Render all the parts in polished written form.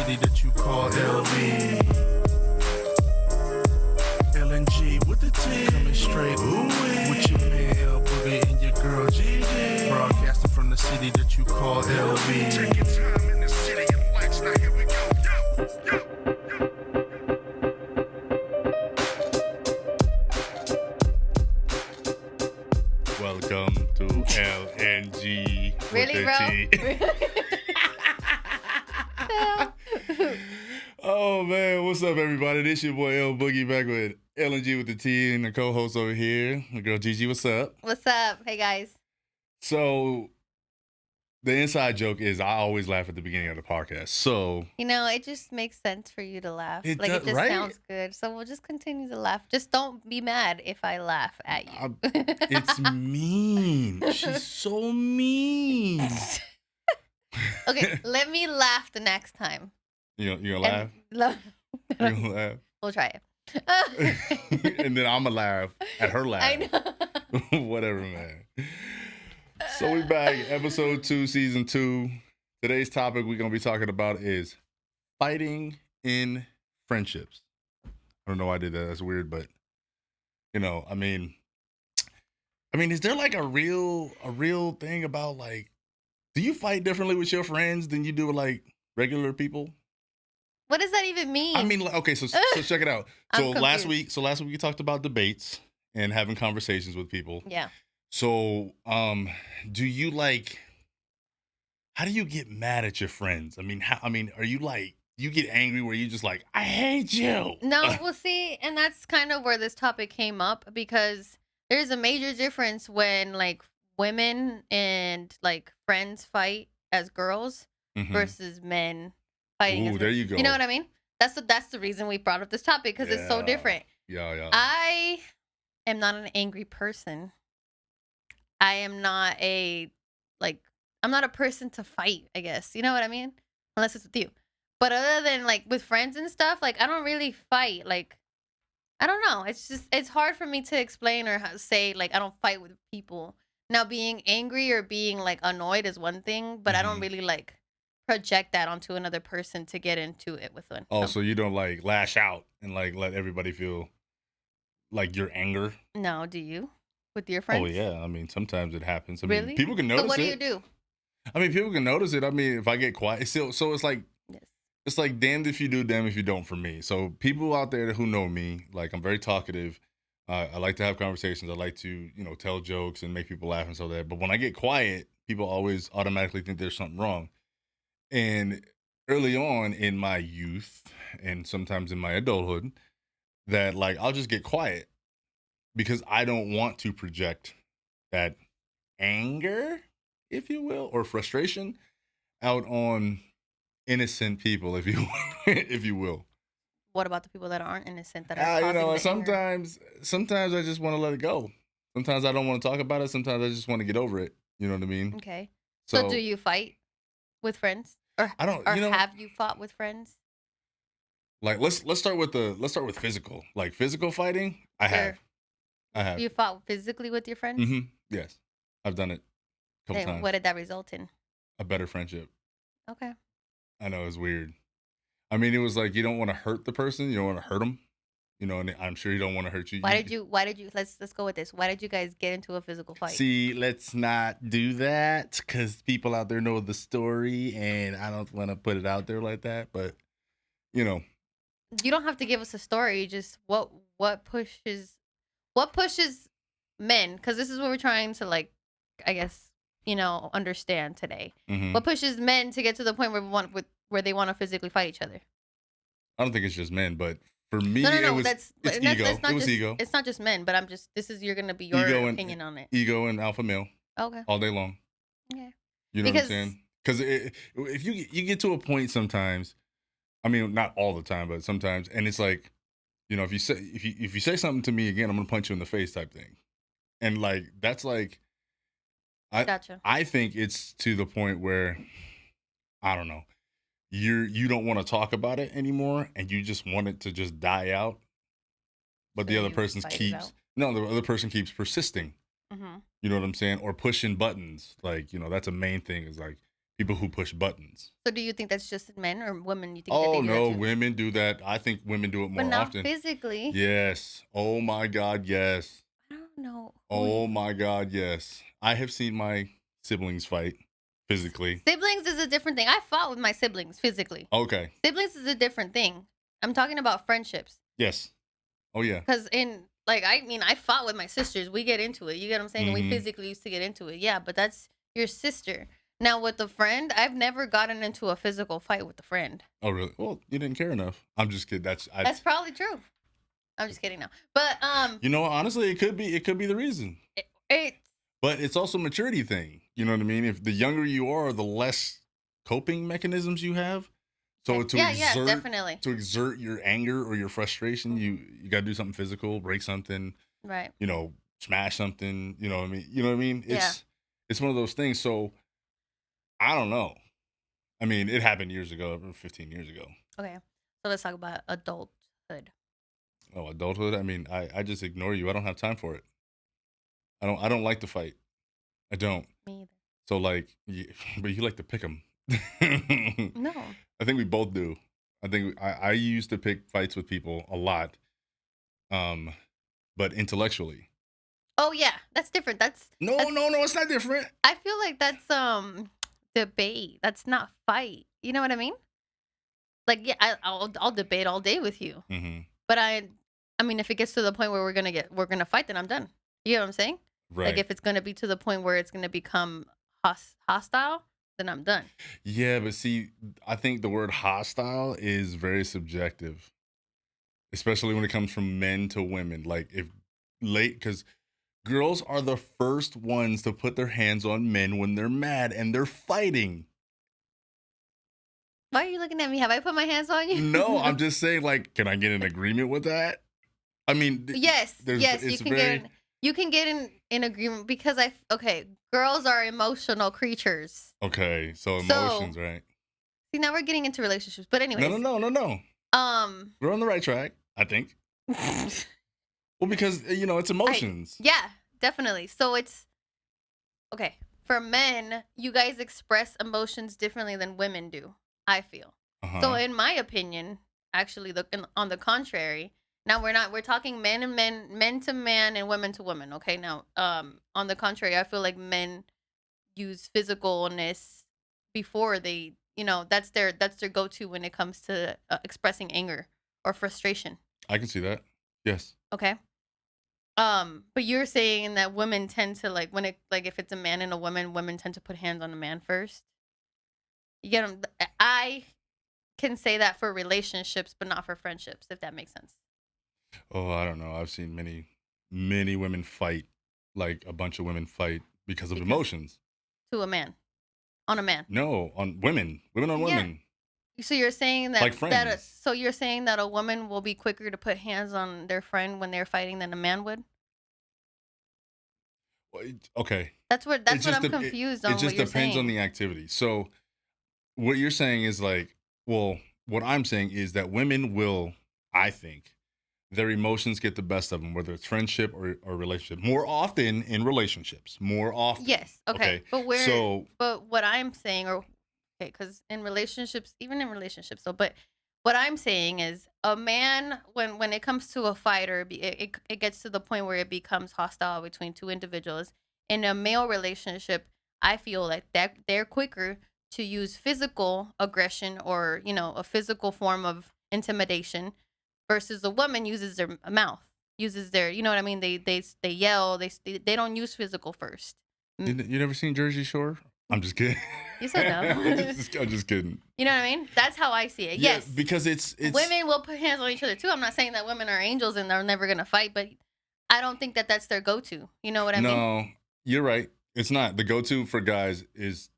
city that you call LV. LNG with the T. Coming straight with your man L Boogie and your girl GiGi. Broadcasting from the city that you call LV. Taking time in the city of lights. Now here we go. Welcome to LNG with Really, the T. Oh man, what's up everybody? This your boy L Boogie back with LNG with the T and the co-host over here, my girl GiGi. What's up? What's up? Hey, guys. So the inside joke is I always laugh at the beginning of the podcast. So You know, it just makes sense for you to laugh. It It does, just right? sounds good. So we'll just continue to laugh. Just don't be mad if I laugh at you. it's mean. She's so mean. Okay, let me laugh the next time. You gonna laugh? And- You gonna laugh? We'll try it. And then I'ma laugh at her laugh. I know. Whatever, man. So we back, episode 2, season 2. Today's topic we're gonna be talking about is fighting in friendships. I don't know why I did that. That's weird, but you know, I mean, is there like a real thing about like, do you fight differently with your friends than you do with like regular people? What does that even mean? I mean, like, okay, so check it out. So I'm last confused. week we talked about debates and having conversations with people. Yeah. So, do you like? How do you get mad at your friends? Are you like you get angry where you just like I hate you? No, we'll see. And that's kind of where this topic came up because there's a major difference when like women and like friends fight as girls Mhm. versus men fighting. Ooh, as there men. you go. You know what I mean? That's the reason we brought up this topic because it's so Yeah. different. Yeah. I am not an angry person. I am not I'm not a person to fight, I guess. You know what I mean? Unless it's with you. But other than like with friends and stuff, like I don't really fight. Like I don't know. It's hard for me to explain or say like I don't fight with people. Now being angry or being like annoyed is one thing, but I don't Mhm. really like project that onto another person to get into it with one. Oh, so you don't like lash out and like let everybody feel like your anger? No, do you? With your friends? Oh yeah. I mean, sometimes it happens. I Really? mean, people can notice So what do it. you do? I mean, people can notice it. I mean, if I get quiet, it's still, so it's like Yes. it's like damned if you do, damned if you don't for me. So people out there who know me, like I'm very talkative. I like to have conversations. I like to, tell jokes and make people laugh and so that. But when I get quiet, people always automatically think there's something wrong. And early on in my youth and sometimes in my adulthood, that like I'll just get quiet because I don't want to project that anger, if you will, or frustration out on innocent people, if you if you will. What about the people that aren't innocent that are causing the anger? Sometimes I just want to let it go. Sometimes I don't want to talk about it. Sometimes I just want to get over it. You know what I mean? Okay. So do you fight with friends, or I don't. or have you fought with friends? Like let's start with physical. Like physical fighting. I Sure. have. You fought physically with your friends? Mm-hmm. Yes, I've done it a couple Then times. what did that result in? A better friendship. Okay. I know it's weird. I mean, it was like you don't want to hurt the person. You don't want to hurt them. And I'm sure you don't want to hurt you. Why did you let's go with this. Why did you guys get into a physical fight? See, let's not do that because people out there know the story, and I don't want to put it out there like that. But You don't have to give us a story. Just what pushes men, because this is what we're trying to like, I guess, understand today. mhm. What pushes men to get to the point where they want to physically fight each other? I don't think it's just men, but for me, No, it was that's it's and that's- ego. it's not It was just, ego, It's not just men, but you're gonna be your Ego and- opinion on it. ego, and alpha male Okay. all day long. Okay. You know Because- what I'm saying? Because if you get to a point sometimes, I mean, not all the time, but sometimes, and it's like, if you say something to me again, I'm gonna punch you in the face type thing, and like that's like, Gotcha. I think it's to the point where I don't know, you don't want to talk about it anymore, and you just want it to just die out, but So the other you person fight it keeps out? the other person keeps persisting. Mm-hmm. You know what I'm saying? Or pushing buttons. Like, that's a main thing is like people who push buttons. So do you think that's just in men or women? You think that they Oh do that no, too? women do that. I think women do it But more not often. physically. Yes. Oh my God, yes. I don't know who Oh my God, yes. I have seen my siblings fight physically. siblings is a different thing. I fought with my siblings physically. Okay. Siblings is a different thing. I'm talking about friendships. Yes. Oh yeah. Because I mean, I fought with my sisters. We get into it. You get what I'm saying? And we hmm physically used to get into it. Yeah, but that's your sister. Now with a friend, I've never gotten into a physical fight with a friend. Oh really? Well, you didn't care enough. I'm just kidding. That's probably true. I'm just kidding now. But you know, honestly, it could be the reason. it But it's also a maturity thing. You know what I mean? If the younger you are, the less coping mechanisms you have. So yeah, definitely. to exert your anger or your frustration, you got to do something physical, break something, Right. you know, smash something. You know what I mean? You know what I mean? Yeah. It's one of those things. So I don't know. I mean, it happened years ago, 15 years ago. Okay. So let's talk about adulthood. Oh, adulthood. I mean, I just ignore you. I don't have time for it. I don't like to fight. I don't. Me either. So like, but you like to pick them. No. I think we both do. I think I used to pick fights with people a lot, but intellectually. Oh yeah, that's different. That's No, it's not different. I feel like that's debate. That's not fight. You know what I mean? Like yeah, I'll debate all day with you. hmm But I mean, if it gets to the point where we're gonna fight, then I'm done. You know what I'm saying? Right. Like if it's gonna be to the point where it's gonna become hostile, then I'm done. Yeah, but see, I think the word hostile is very subjective, especially when it comes from men to women. Like if because girls are the first ones to put their hands on men when they're mad and they're fighting. Why are you looking at me? Have I put my hands on you? No, I'm just saying, like, can I get an agreement with that? I mean, yes, you it's can you can get in agreement because girls are emotional creatures. okay. So emotions, right? See, now we're getting into relationships, but anyways, No. We're on the right track, I think. Well, because it's emotions. yeah, definitely. So it's okay for men. You guys express emotions differently than women do. I feel. So, in my opinion, actually, on the contrary, now we're talking men to man, and women to women. Okay, now, on the contrary, I feel like men use physicalness before they, that's their go-to when it comes to expressing anger or frustration. I can see that. Yes. Okay. But you're saying that women tend to if it's a man and a woman, women tend to put hands on a man first. You get them. I can say that for relationships, but not for friendships, if that makes sense. Oh, I don't know. I've seen many women fight, like a bunch of women fight because of emotions. To a man, on a man. No, on women on women. So you're saying that like friends. So you're saying that a woman will be quicker to put hands on their friend when they're fighting than a man would? Okay. That's what I'm confused on. It just depends on the activity. So what you're saying is like, well, what I'm saying is that women will, I think, their emotions get the best of them, whether it's friendship or relationship. More often in relationships. More often. Yes. Okay. But but what I'm saying, because even in relationships, but what I'm saying is a man, when it comes to a fight or it gets to the point where it becomes hostile between two individuals in a male relationship, I feel like that they're quicker to use physical aggression or a physical form of intimidation versus a woman uses their mouth, uses their, you know what I mean, they yell, they don't use physical first. You never seen Jersey Shore? I'm just kidding. You so dumb. I'm just kidding. You know what I mean? That's how I see it. Yeah, yes, because it's women will put hands on each other too. I'm not saying that women are angels and they're never gonna fight, but I don't think that that's their go-to. You know what I mean? No, you're right. It's not. The go-to for guys is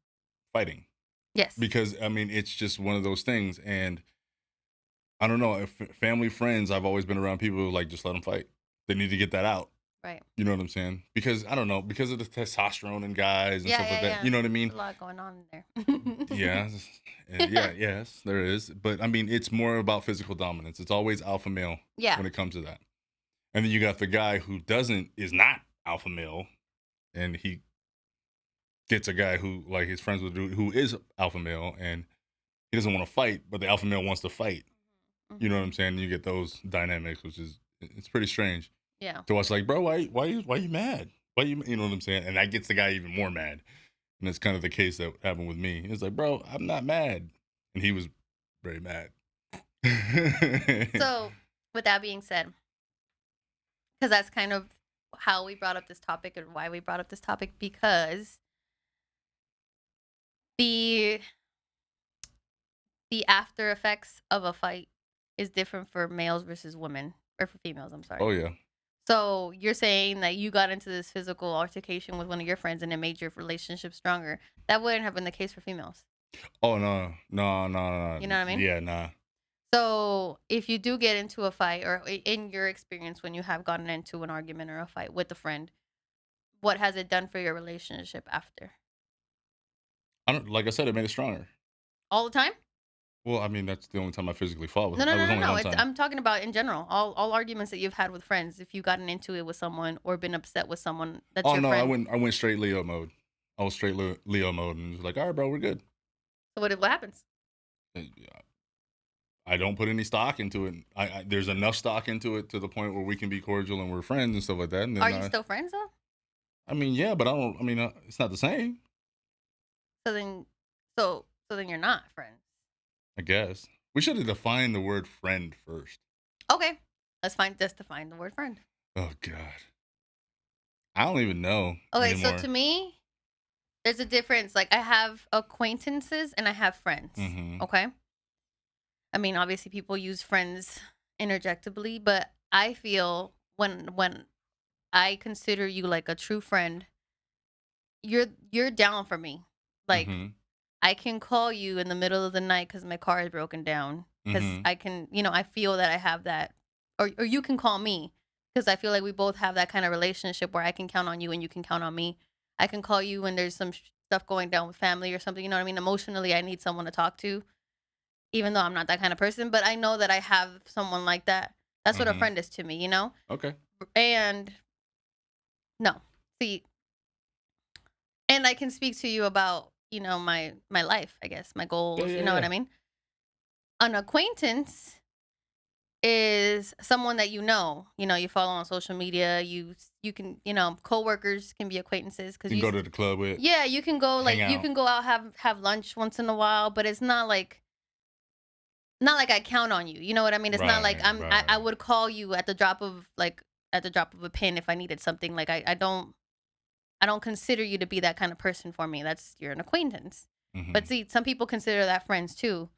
fighting. Yes. Because I mean, it's just one of those things, and I don't know. If family, friends, I've always been around people who like just let them fight. They need to get that out. Right. You know what I'm saying? Because I don't know, because of the testosterone in guys and stuff like that. You know what I mean? There's a lot going on in there. Yes, there is. But I mean, it's more about physical dominance. It's always alpha male when it comes to that. And then you got the guy who is not alpha male, and he gets a guy who like his friends with a dude who is alpha male and he doesn't want to fight, but the alpha male wants to fight. You know what Mm-hmm. I'm saying? You get those dynamics, which is it's pretty strange Yeah. to watch. Like, bro, why you mad? You know what I'm saying? And that gets the guy even more mad. And it's kind of the case that happened with me. It's like, bro, I'm not mad, and he was very mad. So, with that being said, because that's kind of how we brought up this topic and why we brought up this topic, because the the after effects of a fight is different for males versus women, or for females, I'm sorry. Oh yeah. So you're saying that you got into this physical altercation with one of your friends and it made your relationship stronger. That wouldn't have been the case for females. Oh no. You know what I mean? Yeah, nah. So if you do get into a fight, or in your experience when you have gotten into an argument or a fight with a friend, what has it done for your relationship after? I don't like I said, it made it stronger. All the time? Well, I mean, that's the only time I physically fought with No, him. no, That no, was no, only no. one It's, time. I'm talking about in general. All arguments that you've had with friends. If you've gotten into it with someone or been upset with someone that's Oh your no, friend. I went straight Leo mode. I was straight Leo mode, and was like, all right, bro, we're good. So what happens? And, I don't put any stock into it. There's enough stock into it to the point where we can be cordial and we're friends and stuff like that. And Are then you still friends though? I mean, yeah, but I don't. I mean, it's not the same. So then, so then you're not friends. I guess we should have defined the word friend first. Okay, let's define the word friend. Oh God, I don't even know Okay, so anymore. to me, there's a difference. Like I have acquaintances and I have friends. Mm-hmm. Okay. I mean, obviously, people use friends interjectably, but I feel when I consider you like a true friend, you're down for me. Like Mm-hmm. I can call you in the middle of the night because my car is broken down. Because Mm-hmm. I can, I feel that I have that, or you can call me because I feel like we both have that kind of relationship where I can count on you and you can count on me. I can call you when there's some stuff going down with family or something. You know what I mean? Emotionally, I need someone to talk to, even though I'm not that kind of person. But I know that I have someone like that. That's what a Mm-hmm. friend is to me, you know? Okay. And no, see, and I can speak to you about, my life, I guess, my Yeah, goals, yeah, you know what yeah. I mean? An acquaintance is someone that you follow on social media, you can, coworkers can be acquaintances because You can go to the club with, yeah, you can go, hang like, you out. can go out, have lunch once in a while, but it's not like I count on you. You know what I mean? It's not like Right, I right. would call you at the drop of a pin if I needed something. Like I don't consider you to be that kind of person for me. You're an acquaintance. Mm-hmm. But see, some people consider that friends too.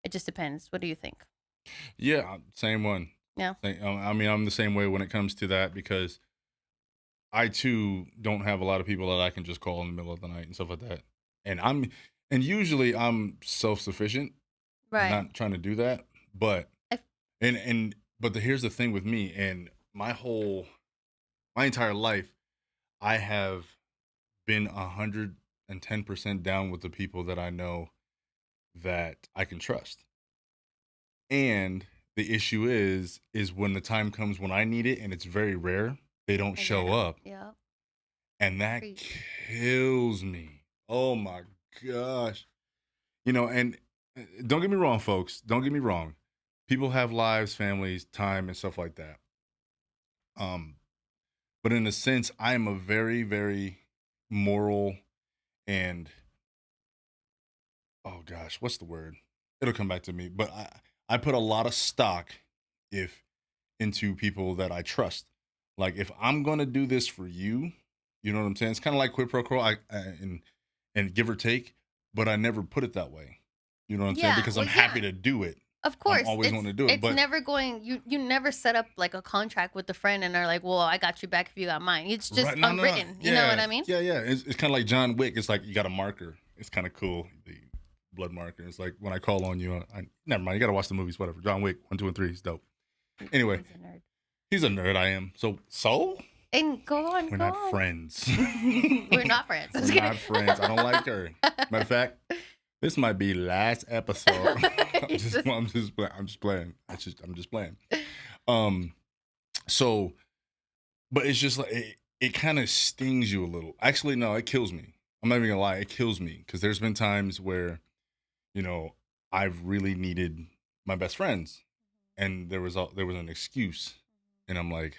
It just depends. What do you think? Yeah, same one. Yeah. I mean, I'm the same way when it comes to that because I too don't have a lot of people that I can just call in the middle of the night and stuff like that. And usually I'm self sufficient. I'm Right. not trying to do that, but I, here's the thing with me and my entire life, I have been 110% down with the people that I know that I can trust. And the issue is when the time comes when I need it, and it's very rare, they don't and they're show not. up, Yeah. and that Preach. kills me. Oh my gosh. And don't get me wrong, folks. Don't get me wrong. People have lives, families, time, and stuff like that. Um, but in a sense, I am a very, very moral and oh gosh, what's the word? It'll come back to me. But I put a lot of stock if into people that I trust. Like if I'm gonna do this for you, you know what I'm saying? It's kind of like quid pro quo, and give or take, but I never put it that way. You know what I'm saying? Yeah. Because I'm Well, yeah. happy to do it. Of I'm course, always wanting it's to do it. it's But never going. You never set up like a contract with the friend and are like, "Well, I got you back if you got mine." It's right, just no, unwritten. You know what yeah, I mean? yeah. It's kind of like John Wick. It's like you got a marker. It's kind of cool. The blood marker. It's like when I call on you. Never mind. You got to watch the movies. Whatever. John Wick 1, 2, and 3 is dope. Anyway, He's a nerd. he's a nerd. I am. So And go on, we're go not on. friends. We're not friends. I'm We're just kidding. not friends. I don't like her. Matter of fact, this might be last episode. It's just- I'm just playing. I'm just playing. Um, so, but it's just like it kind of stings you a little. Actually, no, it kills me I'm not even gonna lie, it kills me because there's been times where, you know, I've really needed my best friends, and there was an excuse, and I'm like,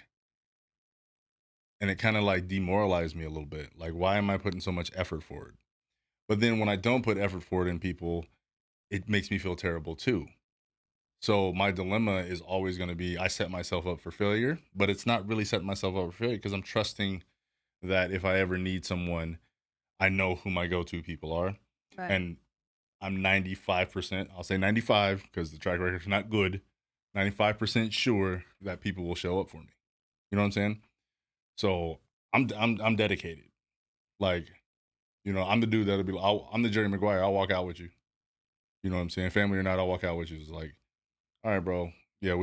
and it kind of like demoralized me a little bit. Like, why am I putting so much effort forward? But then when I don't put effort forward in people, it makes me feel terrible too. So my dilemma is always going to be I set myself up for failure, but it's not really setting myself up for failure because I'm trusting that if I ever need someone, I know who my go-to people are. Right. And I'm 95%, I'll say 95 because the track record is not good, 95% sure that people will show up for me. You know what I'm saying? So I'm dedicated. Like, I'm the dude that'll be I'm the Jerry Maguire. I'll walk out with you. You know what I'm saying? Family or not, I'll walk out with you. It's like, all right, bro. Yeah,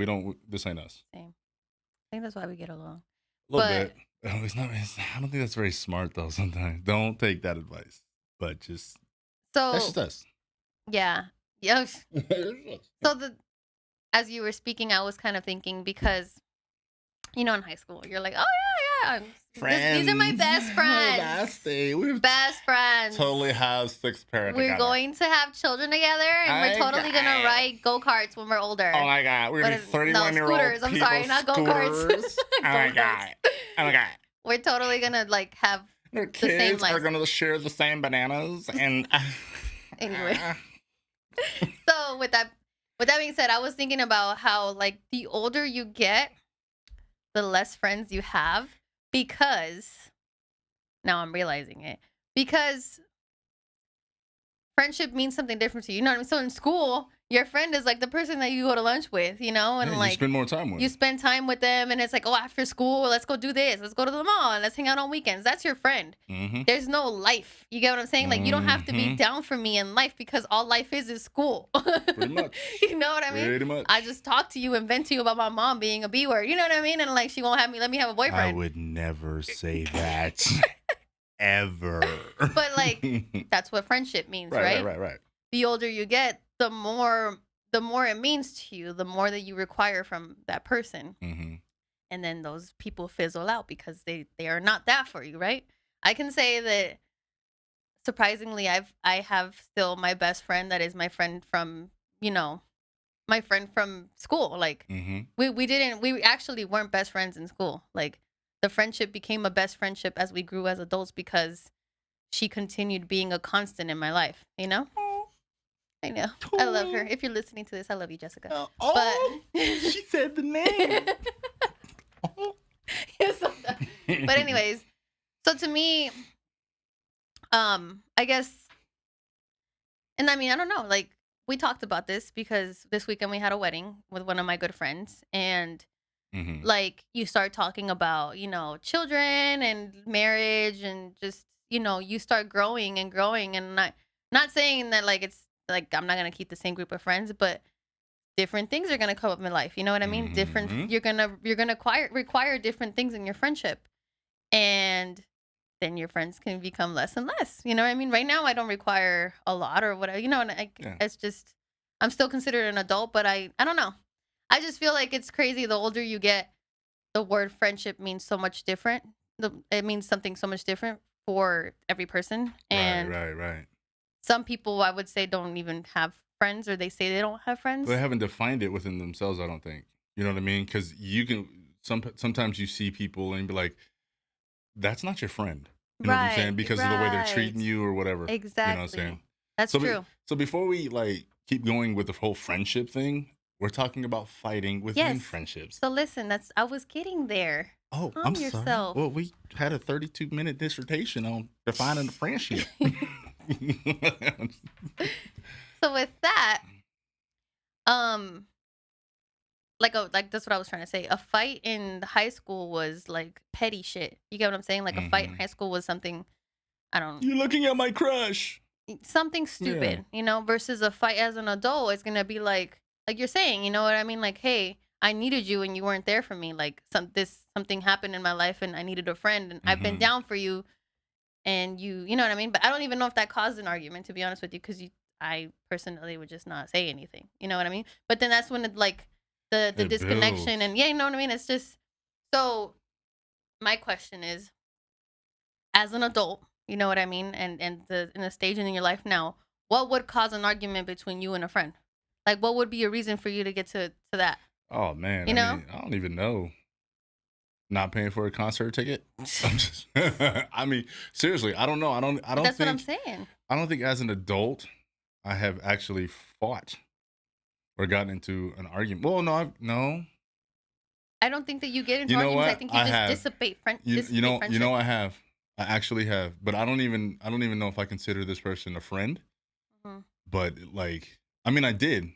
this ain't us. Same. I think that's why we get along. A little But bit. I don't think that's very smart though. Sometimes don't take that advice. But that's so just us. yeah. Yeah. So as you were speaking, I was kind of thinking because in high school, you're like, oh yeah, these are my best friends. We've Best friends. totally have 6 parents. We're going to have children together, and we're totally gonna ride go-karts when we're older. Oh my god, we're gonna be 31-year-old scooters. I'm sorry, not go-karts. Oh my god. Oh my god. We're totally gonna have Their the same kids life. are gonna share the same bananas and Anyway. So with that being said, I was thinking about how like the older you get, the less friends you have, because now I'm realizing it. Because friendship means something different to you. You know what I mean? So in school, your friend is like the person that you go to lunch with, and yeah, like you spend more time with. You spend time with them, and it's like, oh, after school, let's go do this. Let's go to the mall and let's hang out on weekends. That's your friend. Mm-hmm. There's no life. You get what I'm saying? Like, you don't have to be down for me in life because all life is school. Pretty much. You know what I mean? Pretty much. I just talk to you and vent to you about my mom being a B word. You know what I mean? And like, she won't let me have a boyfriend. I would never say that. Ever. But like, that's what friendship means, right? Right. The older you get, the more it means to you, the more that you require from that person. Mm-hmm. And then those people fizzle out because they are not that for you, right? I can say that surprisingly, I have still my best friend that is my friend from my friend from school. Like we actually weren't best friends in school. Like the friendship became a best friendship as we grew as adults because she continued being a constant in my life. I know. I love her. If you're listening to this, I love you, Jessica. But she said the name. But anyways, so to me, I guess, and I mean, I don't know, like we talked about this because this weekend we had a wedding with one of my good friends, and like you start talking about, children and marriage and just, you start growing and growing, and not saying that like it's like I'm not gonna keep the same group of friends, but different things are gonna come up in life. You know what I mean? Different. You're gonna require different things in your friendship, and then your friends can become less and less. You know what I mean? Right now, I don't require a lot or whatever. And it's just I'm still considered an adult, but I don't know. I just feel like it's crazy. The older you get, the word friendship means so much different. It means something so much different for every person, and right. Some people, I would say, don't even have friends, or they say they don't have friends. They haven't defined it within themselves, I don't think. You know what I mean? Because you can sometimes you see people and be like, "That's not your friend." You know what I'm saying? Because of the way they're treating you or whatever. Exactly. You know what I'm saying? That's true. So before we like keep going with the whole friendship thing, we're talking about fighting within friendships. So listen, I was getting there. Oh, I'm yourself. sorry. Well, we had a 32-minute dissertation on defining the friendship. So with that, like that's what I was trying to say. A fight in high school was like petty shit. You get what I'm saying? Like a fight in high school was something, I don't. You're looking at my crush. Something stupid, versus a fight as an adult. It's gonna be like you're saying, you know what I mean? Like, hey, I needed you and you weren't there for me. Like something happened in my life and I needed a friend and I've been down for you. And you know what I mean? But I don't even know if that caused an argument, to be honest with you, because I personally would just not say anything. You know what I mean? But then that's when the disconnection and you know what I mean? It's just, so my question is, as an adult, You know what I mean? And the in the stage in your life now, what would cause an argument between you and a friend? Like, what would be a reason for you to get to that? Oh man, You I know? mean, I don't even know. Not paying for a concert ticket. I'm just. I mean, seriously, I don't know. I But don't that's what I'm think. saying. I don't think as an adult, I have actually fought or gotten into an argument. Well, no, no. I don't think that you get into You know arguments. I what? think you I just have. dissipate You know friendship. I have. I actually have, but I don't even know if I consider this person a friend. Mhm. But like, I mean, I did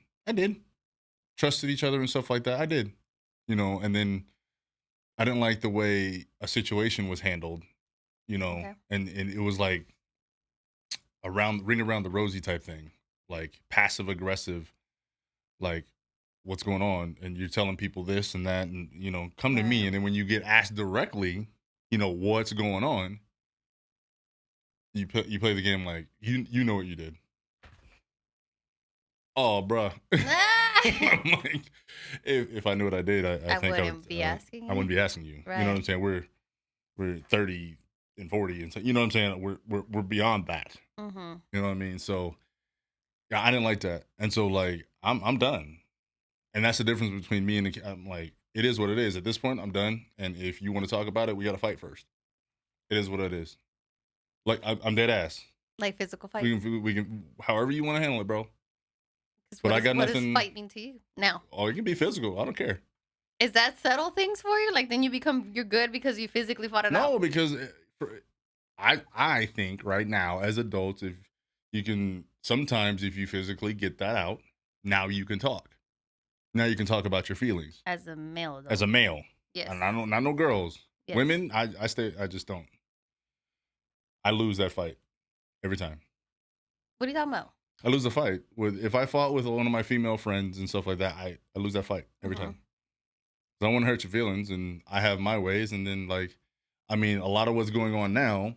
trusted each other and stuff like that. I did, and then I didn't like the way a situation was handled, Okay. and it was like around ring around the rosy type thing, like passive aggressive, like what's going on, and you're telling people this and that, and come to me, Right. and then when you get asked directly, what's going on, you play the game like you know what you did. Oh, bruh. I'm like, if I knew what I did, I I think wouldn't be asking I wouldn't you. be asking you. You know what Right. I'm saying? We're 30 and 40, and so you know what I'm saying. We're beyond that. Mhm. You know what I mean? So yeah, I didn't like that, and so like I'm done, and that's the difference between me and I'm like, it is what it is. At this point, I'm done, and if you want to talk about it, we got to fight first. It is what it is. Like I'm dead ass. Like physical fight. We can however you want to handle it, bro. 'Cause But I got what does nothing. fight mean to you now? Oh, it can be physical. I don't care. Is that settle things for you? Like then you're good because you physically fought it out. No, because I think right now as adults, if you can sometimes if you physically get that out, now you can talk. Now you can talk about your feelings As a male as adult. a male. Yes. And I don't not no girls. Yes. Women, I just don't. I lose that fight every time. What are you talking about? I lose the fight with if I fought with one of my female friends and stuff like that. I lose that fight every Mhm. time. 'Cause I don't want to hurt your feelings, and I have my ways. And then like, I mean, a lot of what's going on now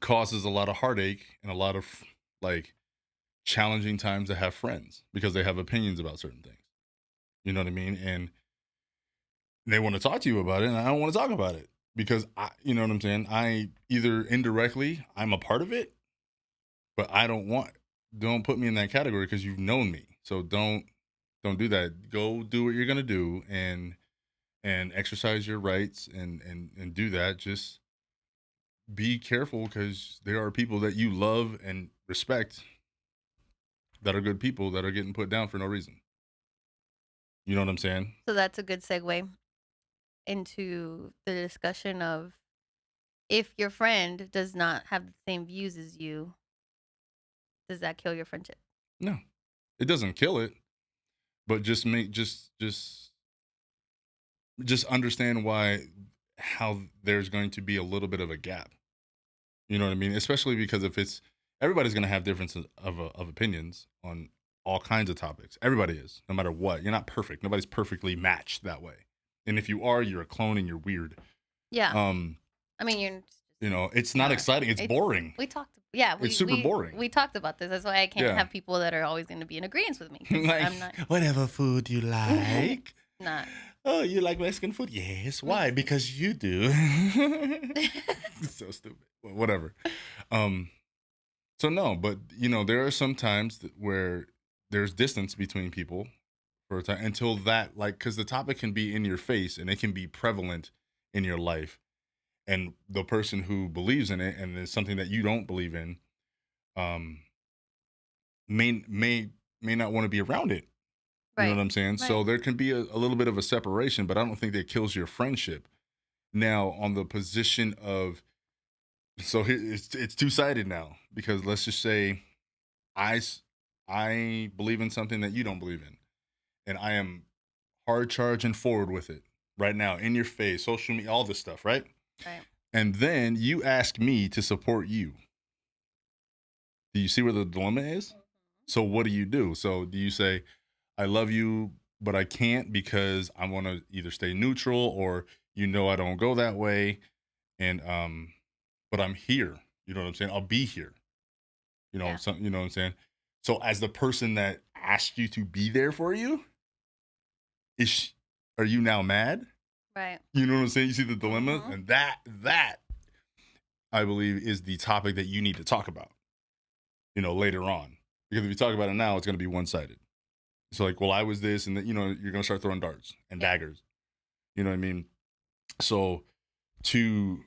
causes a lot of heartache and a lot of like challenging times to have friends because they have opinions about certain things. You know what I mean? And they want to talk to you about it, and I don't want to talk about it because you know what I'm saying? I either indirectly I'm a part of it, but I don't put me in that category because you've known me. So don't do that. Go do what you're gonna do and exercise your rights and do that. Just be careful because there are people that you love and respect that are good people that are getting put down for no reason. You know what I'm saying? So that's a good segue into the discussion of if your friend does not have the same views as you, does that kill your friendship? No, it doesn't kill it, but just understand why how there's going to be a little bit of a gap. You know what I mean? Especially because if it's everybody's going to have differences of opinions on all kinds of topics. Everybody is, no matter what. You're not perfect. Nobody's perfectly matched that way. And if you are, you're a clone and you're weird. Yeah. Um, I mean, you're just it's not not. exciting. It's It's boring. we talked. Yeah, It's super boring. we talked about this. That's why I can't Yeah. have people that are always going to be in agreement with me because Like I'm not. whatever food you like. Not. Oh, you like Mexican food? Yes. Me Why? too. Because you do. So stupid. Well, whatever. Um. So no, but there are some times where there's distance between people for a time until that, like, because the topic can be in your face and it can be prevalent in your life, and the person who believes in it and it's something that you don't believe in, um, may not want to be around it. You know Right. what I'm saying? So Right. there can be a little bit of a separation, but I don't think that kills your friendship. Now, on the position of, so here it's two sided now because let's just say I s- I believe in something that you don't believe in, and I am hard charging forward with it right now in your face, social media, all this stuff, right? Right. And then you ask me to support you. Do you see where the dilemma is? So what do you do? So do you say, I love you, but I can't because I want to either stay neutral or I don't go that way, and but I'm here. You know what I'm saying? I'll be here. Yeah. You know what I'm saying? So as the person that asked you to be there for you, is sh are you now mad? Right. You know what I'm saying? You see the dilemma? Mhm. And that I believe, is the topic that you need to talk about, later on. Because if you talk about it now, it's going to be one-sided. So like, well, I was this, and then, you're going to start throwing darts and daggers. You know what I mean? So to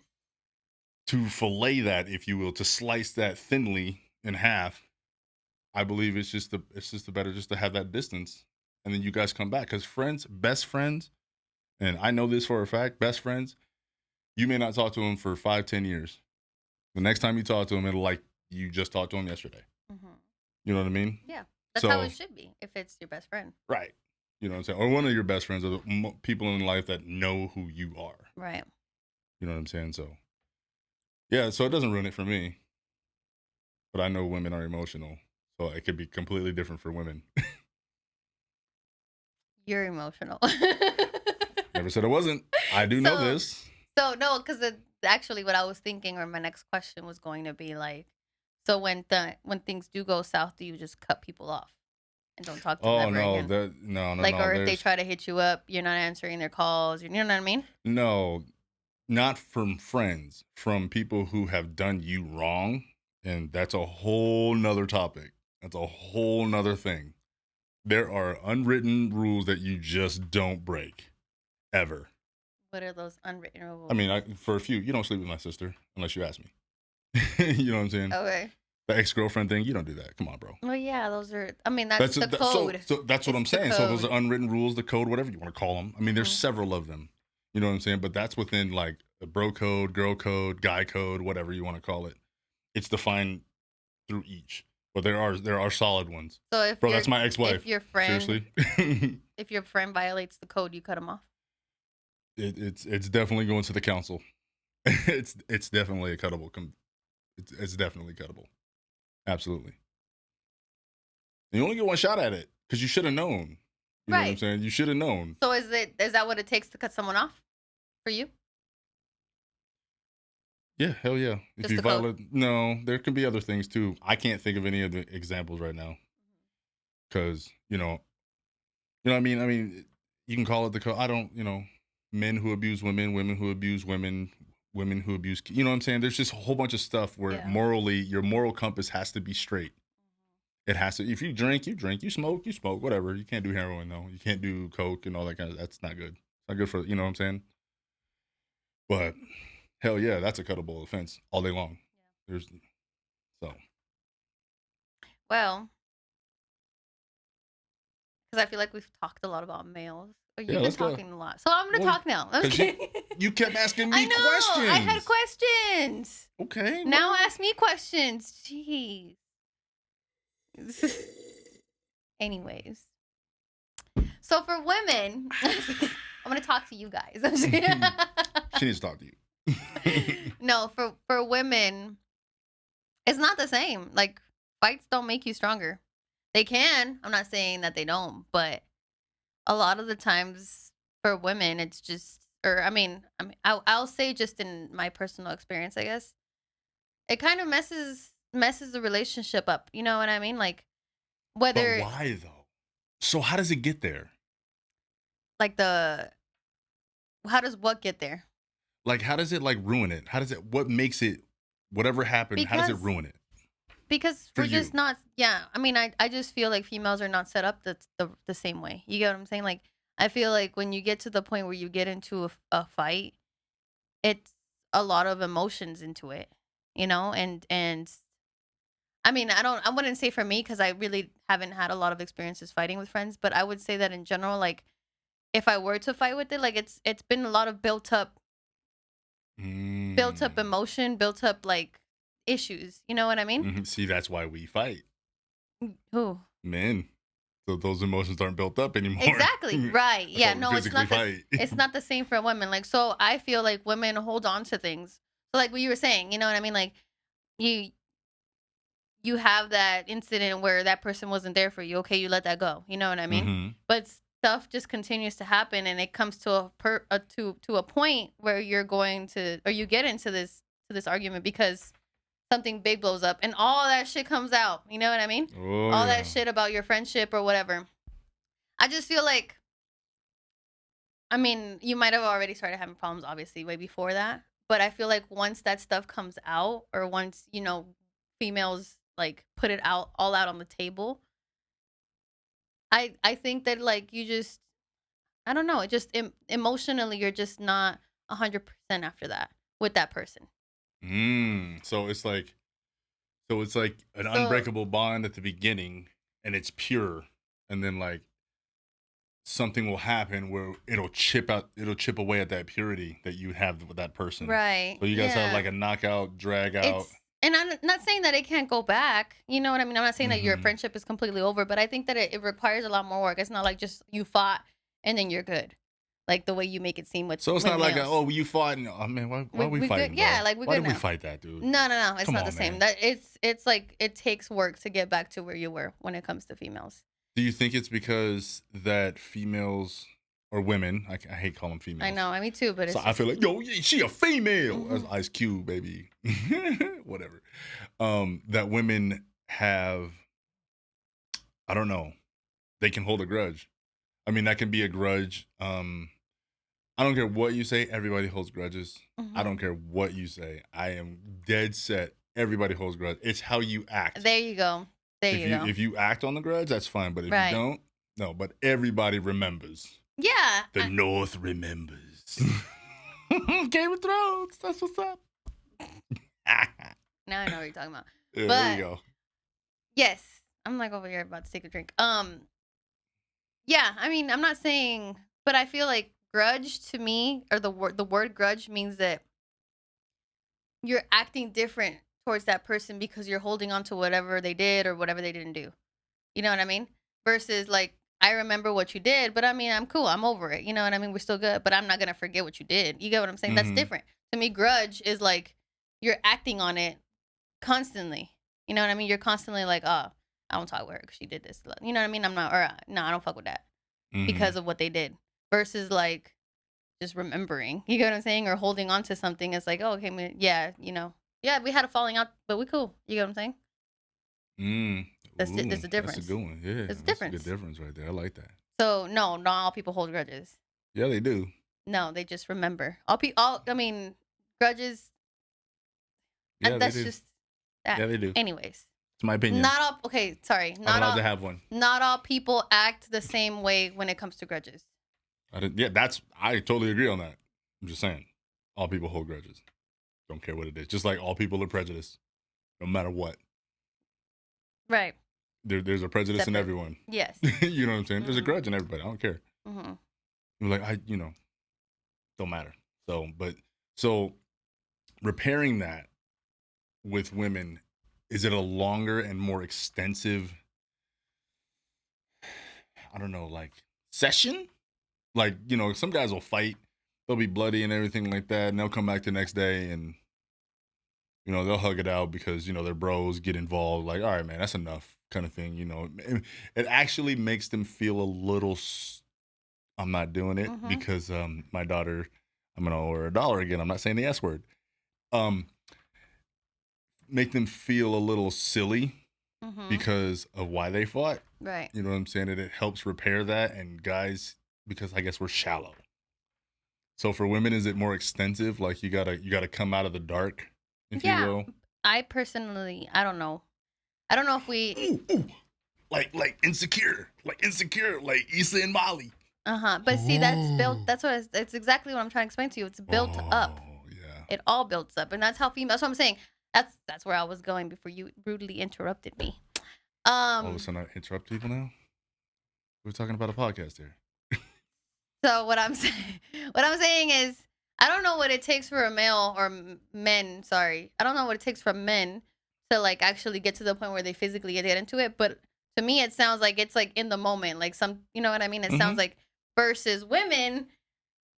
fillet that, if you will, to slice that thinly in half, I believe it's just the better just to have that distance, and then you guys come back, because friends, best friends, and I know this for a fact, best friends, you may not talk to them for 5-10 years. The next time you talk to them, it'll like you just talked to them yesterday. Mm-hmm. You know what I mean? Yeah, that's how it should be if it's your best friend. Right. You know what I'm saying? Or one of your best friends, or the people in life that know who you are. Right. You know what I'm saying? So, yeah, so it doesn't ruin it for me. But I know women are emotional, so it could be completely different for women. You're emotional. Never said it wasn't. I do know this. So, no, because actually what I was thinking, or my next question was going to be like, so when things do go south, do you just cut people off and don't talk to them ever again? No. Like, or if they try to hit you up, you're not answering their calls. You know what I mean? No, not from friends, from people who have done you wrong. And that's a whole nother topic. That's a whole nother thing. There are unwritten rules that you just don't break, ever. What are those unwritten rules? I mean, for a few, you don't sleep with my sister unless you ask me. You know what I'm saying? Okay. The ex-girlfriend thing, you don't do that. Come on, bro. Well, yeah, those are. I mean, that's the code. So that's what I'm saying. So those are unwritten rules, the code, whatever you want to call them. I mean, there's several of them. You know what I'm saying? But that's within like the bro code, girl code, guy code, whatever you want to call it. It's defined through each. But there are solid ones. So if that's my ex-wife. If your friend, seriously, if your friend violates the code, you cut him off. It's definitely going to the council. It's definitely a cuttable. It's definitely cuttable. Absolutely. And you only get one shot at it because you should have known. You know what I'm saying? You should have known. So is that what it takes to cut someone off for you? Yeah, hell yeah. If you violate, no, there can be other things too. I can't think of any of the examples right now. Because, you know what I mean? I mean, you can call it the code. I don't, men who abuse women, women who abuse women, women who abuse, you know what I'm saying? There's just a whole bunch of stuff where morally, your moral compass has to be straight. It has to. If you drink, you drink. You smoke, whatever. You can't do heroin, though. You can't do coke and all that kind of, that's not good. It's not good for, you know what I'm saying? But hell yeah, that's a cuttable offense all day long. Yeah. Well, because I feel like we've talked a lot about males. You've been talking a lot. So I'm going to talk now. You kept asking me questions. I had questions. Okay. Now ask me questions. Jeez. Anyways. So for women, I'm going to talk to you guys. She needs to talk to you. No, for women, it's not the same. Like, fights don't make you stronger. They can. I'm not saying that they don't, but a lot of the times for women, it's just, I'll say just in my personal experience, I guess, it kind of messes the relationship up. You know what I mean? Like, whether. But why though? So how does it get there? Like how does what get there? Like, how does it like ruin it? What makes it, whatever happened, how does it ruin it? Because we're just not, I mean, I just feel like females are not set up the same way. You get what I'm saying? Like, I feel like when you get to the point where you get into a fight, it's a lot of emotions into it, and I mean, I wouldn't say for me, because I really haven't had a lot of experiences fighting with friends, but I would say that in general, like, if I were to fight with it, like, it's been a lot of built up emotion, built up like issues. You know what I mean? Mm-hmm. See, that's why we fight. Who? Men. So those emotions aren't built up anymore. Exactly. Right. Yeah. No, it's not. It's not the same for women. Like, so I feel like women hold on to things. So, like what you were saying, you know what I mean? Like, you have that incident where that person wasn't there for you. Okay, you let that go. You know what I mean? Mm-hmm. But stuff just continues to happen, and it comes to a point where you're going to, or you get into this argument because something big blows up and all that shit comes out. You know what I mean? All that shit about your friendship or whatever. I just feel like, I mean, you might have already started having problems, obviously, way before that. But I feel like once that stuff comes out, or once, females like put it out all out on the table, I think that like you just, I don't know, it just emotionally you're just not 100% after that with that person. So it's like an So unbreakable bond at the beginning, and it's pure, and then like something will happen where it'll chip away at that purity that you have with that person. right, So you guys have yeah. like a knockout, drag out. It's and I'm not saying that it can't go back. You know what I mean? I'm not saying that your Hmm. friendship is completely over, but I think that it requires a lot more work. It's not like just you fought and then you're good, like the way you make it seem with So it's not like males. you fought and oh man, why are we We good, fighting, yeah, bro? like we're Why good did we now. fight that, dude? No, it's Come not the on, same. man. That it's like it takes work to get back to where you were when it comes to females. Do you think it's because that females or women, I hate calling them I females. know, me too, but So it's I just feel like, yo, yeah, she a female. That's mhm. Ice Cube, baby. Whatever. That women have, I don't know, they can hold a grudge. I mean, that can be a grudge. I don't care what you say. Everybody holds grudges. I don't Mhm. care what you say. I am dead set. Everybody holds grudge. It's how you act. There you go. There If you you go. if you act on the grudge, that's fine. But if you Right. don't, no. But everybody remembers. Yeah. The North remembers. Game of Thrones. That's what's up. Now I know what you're talking about. Yeah, there you But go. yes, I'm like over here about to take a drink. Yeah, I mean, I'm not saying, but I feel like grudge to me, or the word grudge means that you're acting different towards that person because you're holding on to whatever they did or whatever they didn't do. You know what I mean? Versus like I remember what you did, but I mean, I'm cool. I'm over it. You know what I mean? We're still good, but I'm not going to forget what you did. You get what I'm saying? That's Mm-hmm. different. To me, grudge is like you're acting on it constantly. You know what I mean? You're constantly like, "Oh, I don't talk with her cuz she did this." You know what I mean? I'm not or no, I don't fuck with that Mm-hmm. because of what they did. Versus like just remembering. You get what I'm saying? Or holding on to something. It's like, "Oh, okay, yeah, yeah, we had a falling out, but we cool." You get what I'm saying? Mm. Ooh, That's the that's a difference. good one. Yeah, There's a that's a good difference. difference right there. I like that. So no, not all people hold grudges. Yeah, they do. No, they just remember. All I mean, grudges. Yeah, they That's do. just that. Yeah, they do. Anyways, It's my opinion. not all. Okay, sorry. I'm allowed to have one. Not all people act the same way when it comes to grudges. Yeah, I totally agree on that. I'm just saying, all people hold grudges. Don't care what it is. Just like all people are prejudiced, no matter what. Right. There's a prejudice in Separate. everyone. Yes. You know what I'm saying? There's a Mhm. grudge in everybody. I don't care. Mhm. You're like don't matter. So repairing that with women, is it a longer and more extensive, I don't know, like session? Like, some guys will fight, they'll be bloody and everything like that, and they'll come back the next day and they'll hug it out because their bros get involved. Like, all right, man, that's enough, kind of thing. It actually makes them feel a little. I'm not doing it Mhm. because my daughter. I'm gonna owe her $1 again. I'm not saying the S word. Um, make them feel a little silly Mhm. because of why they fought. Right. You know what I'm saying? And it helps repair that. And guys, because I guess we're shallow. So for women, is it more extensive? Like you gotta come out of the dark, if you Yeah. will. I personally, I don't know. I don't know if we. Ooh, like insecure, like Issa and Molly. But see, that's built. Oh, That's what. It's exactly what I'm trying to explain to you. It's built up. yeah. It all builds up, and that's how female. That's what I'm saying. That's where I was going before you rudely interrupted me. All of a Um. sudden, I interrupt people now. We're talking about a podcast here. So what I'm saying, what I'm saying is, I don't know what it takes for a male or men. Sorry, I don't know what it takes for men to like actually get to the point where they physically get into it. But to me, it sounds like it's like in the moment, like you know what I mean? It Mm-hmm. sounds like versus women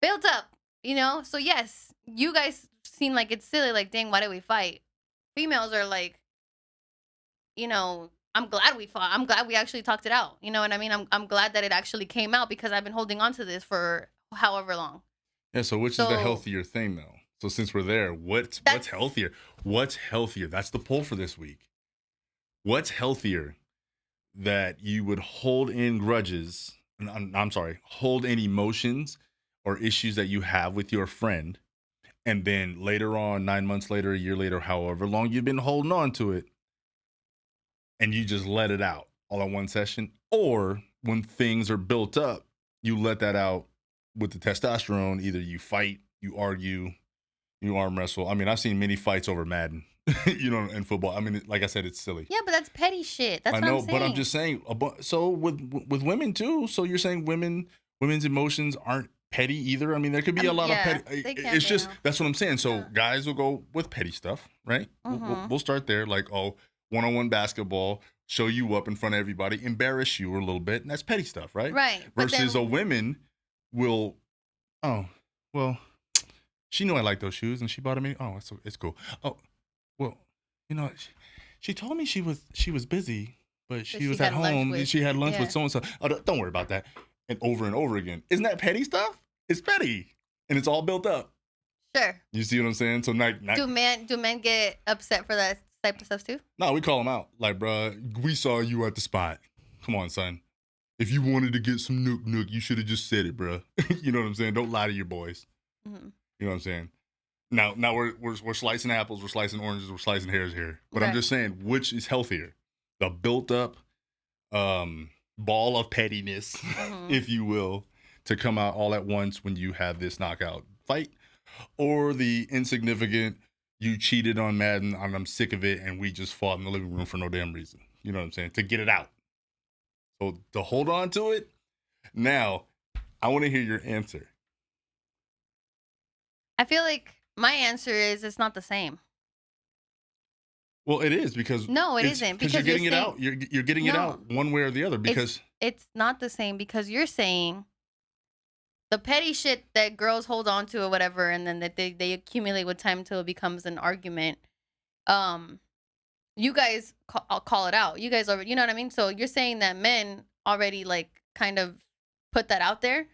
built up. So yes, you guys seem like it's silly. Like, dang, why did we fight? Females are like, I'm glad we fought. I'm glad we actually talked it out. You know what I mean? I'm glad that it actually came out because I've been holding on to this for however long. Yeah. So, which is the So healthier thing, though? So, since we're there, what's that's healthier? What's healthier? That's the poll for this week. What's healthier, that you would hold in grudges? I'm sorry, hold in emotions or issues that you have with your friend, and then later on, 9 months later, a year later, however long you've been holding on to it, and you just let it out all in one session, or when things are built up, you let that out with the testosterone. Either you fight, you argue, you arm wrestle. I mean, I've seen many fights over Madden, in football. I mean, like I said, it's silly. Yeah, but that's petty shit. That's I what I'm know, but I'm saying. just saying. So with women too. So you're saying women's emotions aren't petty either. I mean, there could be a lot of Yeah, petty. they can It's be just now. that's what I'm saying. So Yeah. guys will go with petty stuff, right? Mhm. We'll start there. Like, oh, one-on-one basketball, show you up in front of everybody, embarrass you a little bit, and that's petty stuff, right? Right, but Versus a then women will, oh, well, she knew I liked those shoes and she bought them me. Oh, it's cool. Oh, well, you know, she told me she was busy, but that she she was at had lunch home. with. She had lunch with Yeah. so and so. Oh, don't worry about that. And over again. Isn't that petty stuff? It's petty, and it's all built up. Sure. You see what I'm saying? So Do men get upset for that type of stuff too? no, we call them out. Like, bruh, we saw you at the spot. Come on, son. If you wanted to get some nook, you should have just said it, bruh. You know what I'm saying? Don't lie to your boys. Mhm. You know what I'm saying? Now we're slicing apples, we're slicing oranges, we're slicing hairs here. But I'm Right. just saying, which is healthier? The built up ball of pettiness, Mhm. if you will, to come out all at once when you have this knockout fight, or the insignificant, you cheated on Madden and I'm sick of it, and we just fought in the living room for no damn reason. You know what I'm saying? To get it out. So to hold on to it. Now, I want to hear your answer. I feel like my answer is it's not the same. Well, it is because No, it it's isn't because you're because you're getting it saying out. You're getting it no. out one way or the other because It's not the same because you're saying the petty shit that girls hold on to or whatever, and then that they accumulate with time until it becomes an argument. Um, you guys I'll call it out. You guys already, you know what I mean? So you're saying that men already like kind of put that out there.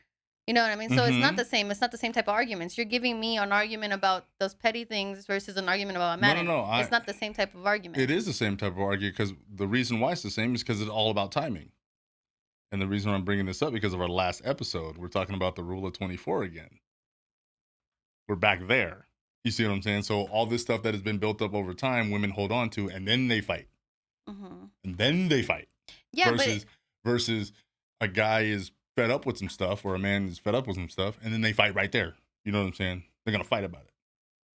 You know what I mean? So it's not the Mhm. same. It's not the same type of arguments. You're giving me an argument about those petty things versus an argument about Madden. No. It's not the same type of argument. It is the same type of argument because the reason why it's the same is because it's all about timing. And the reason I'm bringing this up because of our last episode, we're talking about the rule of 24 again. We're back there. You see what I'm saying? So all this stuff that has been built up over time, women hold on to, and then they fight, Hmm. and then they fight. Yeah, Versus versus a guy is fed up with some stuff, or a man is fed up with some stuff, and then they fight right there. You know what I'm saying? They're gonna fight about it.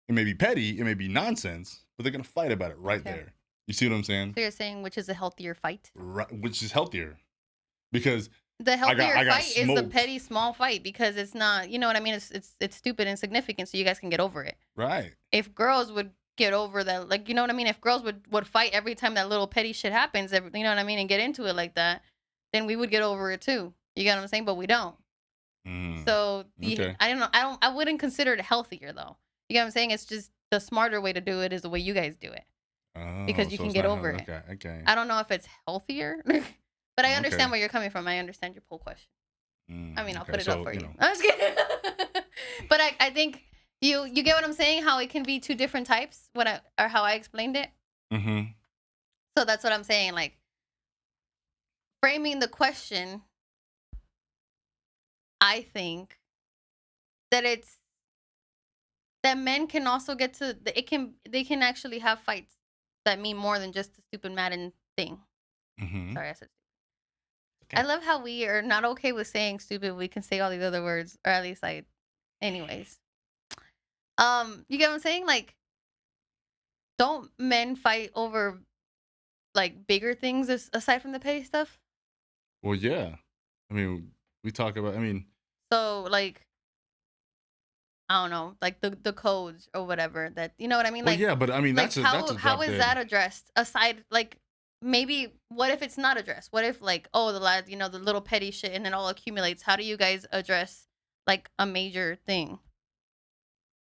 It may be petty, it may be nonsense, but they're gonna fight about it right Okay. there. You see what I'm saying? so you're saying which is a healthier fight? Right, which is healthier because The healthier I got fight is the smoked. petty small fight because it's not, you know what I mean? It's stupid and insignificant, so you guys can get over it. Right. If girls would get over that, like, you know what I mean? If girls would fight every time that little petty shit happens, you know what I mean, and get into it like that, then we would get over it too. You get what I'm saying? But we don't. So Okay. I wouldn't consider it healthier though. You get what I'm saying? It's just the smarter way to do it is the way you guys do it Oh, because you so can it's get not over healthy. it. Okay. I don't know if it's healthier, but I understand Okay. where you're coming from. I understand your poll question. I mean, I'll Okay. put it up So, for you you. know. I'm just kidding. But I think you get what I'm saying? How it can be two different types or how I explained it. Mm-hmm. So that's what I'm saying. Like framing the question, I think that it's that men can also get to they can actually have fights that mean more than just the stupid Madden thing. Mm-hmm. Sorry, I said. Okay. I love how we are not okay with saying stupid. We can say all these other words, or at least I. Anyways, you get what I'm saying? Like, don't men fight over like bigger things aside from the petty stuff? Well, yeah. I mean, we talk about. I mean, So like, I don't know, like the codes or whatever that you know what I mean? well, yeah, but I mean Like that's a how drop is dead. that addressed aside like maybe what if it's not addressed? What if like oh the lad the little petty shit and it all accumulates? How do you guys address like a major thing?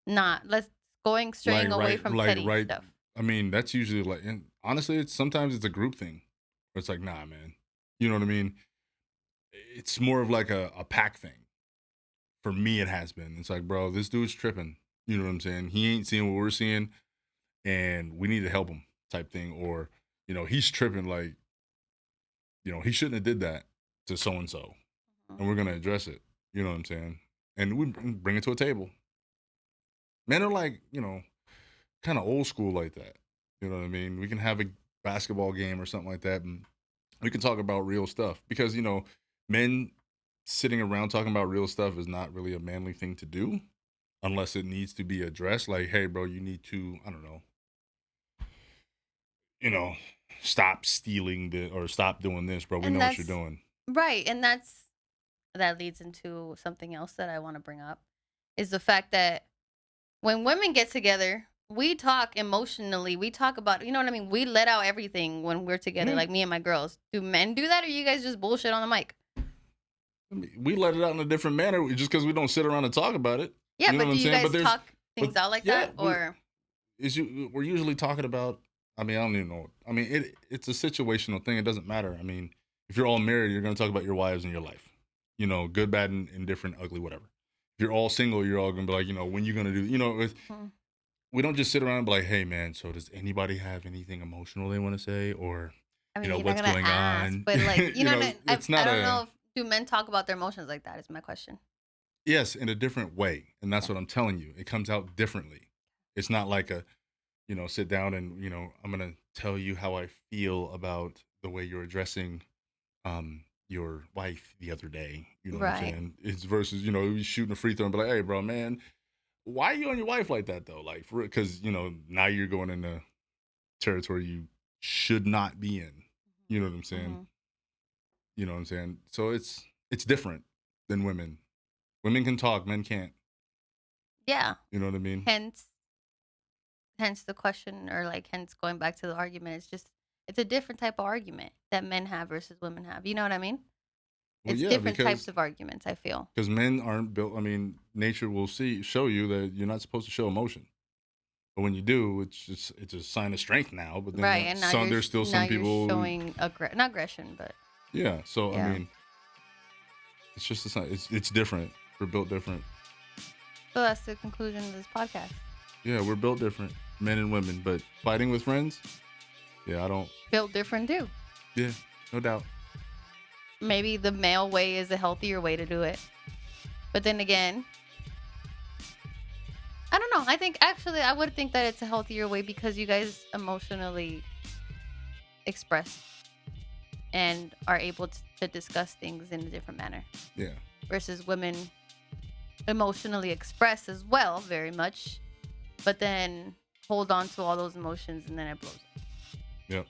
Not let's going straying away from petty Right. stuff. I mean, that's usually like, and honestly, it's sometimes it's a group thing. Where it's like, nah, man. You know what I mean? It's more of like a pack thing. For me, it has been. It's like, bro, this dude's tripping. You know what I'm saying? He ain't seeing what we're seeing, and we need to help him, type thing. Or, he's tripping. Like, he shouldn't have did that to so and so, Mhm. and we're gonna address it. You know what I'm saying? And we bring it to a table. Men are like, kind of old school like that. You know what I mean? We can have a basketball game or something like that, and we can talk about real stuff because men sitting around talking about real stuff is not really a manly thing to do unless it needs to be addressed. Like, hey, bro, you need to, I don't know, you know, stop stealing or stop doing this, bro. We And know what you're that's doing. right. And that leads into something else that I want to bring up is the fact that when women get together, we talk emotionally. We talk about, you know what I mean? We let out everything when we're together, Yeah. like me and my girls. Do men do that or you guys just bullshit on the mic? We let it out in a different manner just because we don't sit around and talk about it. Yeah, You know but what do I'm you saying? guys talk things out like yeah, that? Or we're usually talking about. I mean, I don't even know. I mean, it's a situational thing. It doesn't matter. I mean, if you're all married, you're going to talk about your wives and your life. Good, bad, and indifferent, ugly, whatever. If you're all single, you're all going to be like, when you going to do, Mhm. we don't just sit around and be like, hey, man, so does anybody have anything emotional they want to say? Or, I mean, you're not what's gonna going ask, on? but like, you know what I mean? It's I not don't know if do men talk about their emotions like that is my question. yes, in a different way. And that's Okay. what I'm telling you. It comes out differently. It's not like sit down and, I'm going to tell you how I feel about the way you're addressing your wife the other day. You know what I'm Right. saying? It's versus, you shooting a free throw and be like, hey, bro, man, why are you on your wife like that though? Like, because, now you're going into territory you should not be in. You know what I'm saying? Hmm. You know what I'm saying? So it's different than women. Women can talk, men can't. Yeah. You know what I mean? Hence the question, or like hence going back to the argument. It's a different type of argument that men have versus women have. You know what I mean? Well, It's yeah, different types of arguments, I feel. because men aren't built. I mean, nature will show you that you're not supposed to show emotion, but when you do, it's a sign of strength now. But then Right. And there's still now some you're people. showing not aggression, but Yeah, so I yeah. mean, it's just a sign. It's different. We're built different. So that's the conclusion of this podcast. Yeah, we're built different, men and women. But fighting with friends, yeah, I don't. Built different too. Yeah, no doubt. Maybe the male way is a healthier way to do it. But then again, I don't know. I think actually I would think that it's a healthier way because you guys emotionally express and are able to discuss things in a different manner. Yeah. Versus women emotionally express as well, very much, but then hold on to all those emotions and then it blows up. Yep.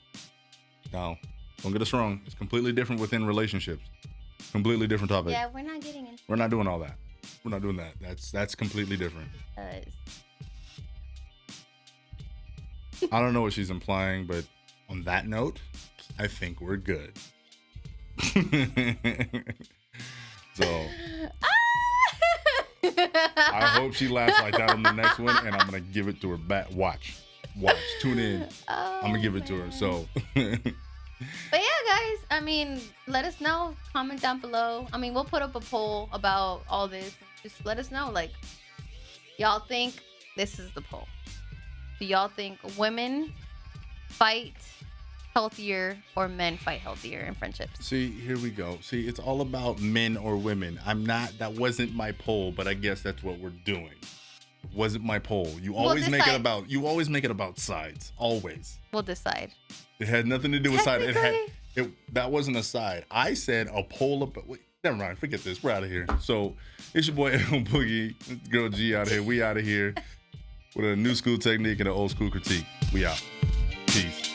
Now, don't get us wrong. It's completely different within relationships. Completely different topic. Yeah, we're not getting into We're not doing all that. We're not doing that. That's completely different. I don't know what she's implying, but on that note, I think we're good. So I hope she laughs like that on the next one, and I'm gonna give it to her back. Watch, tune in. I'm gonna give it to her. So, but yeah, guys, I mean, let us know. Comment down below. I mean, we'll put up a poll about all this. Just let us know, like, y'all think this is the poll. Do y'all think women fight healthier or men fight healthier in friendships? see, here we go. See, it's all about men or women. That wasn't my poll, but I guess that's what we're doing. It wasn't my poll. You always make it about sides. Always. We'll decide. It had nothing to do with side. That wasn't a side. I said a poll about. Wait, never mind. Forget this. We're out of here. So it's your boy Boogie, girl G out here. We out of here with a new school technique and an old school critique. We out. Peace.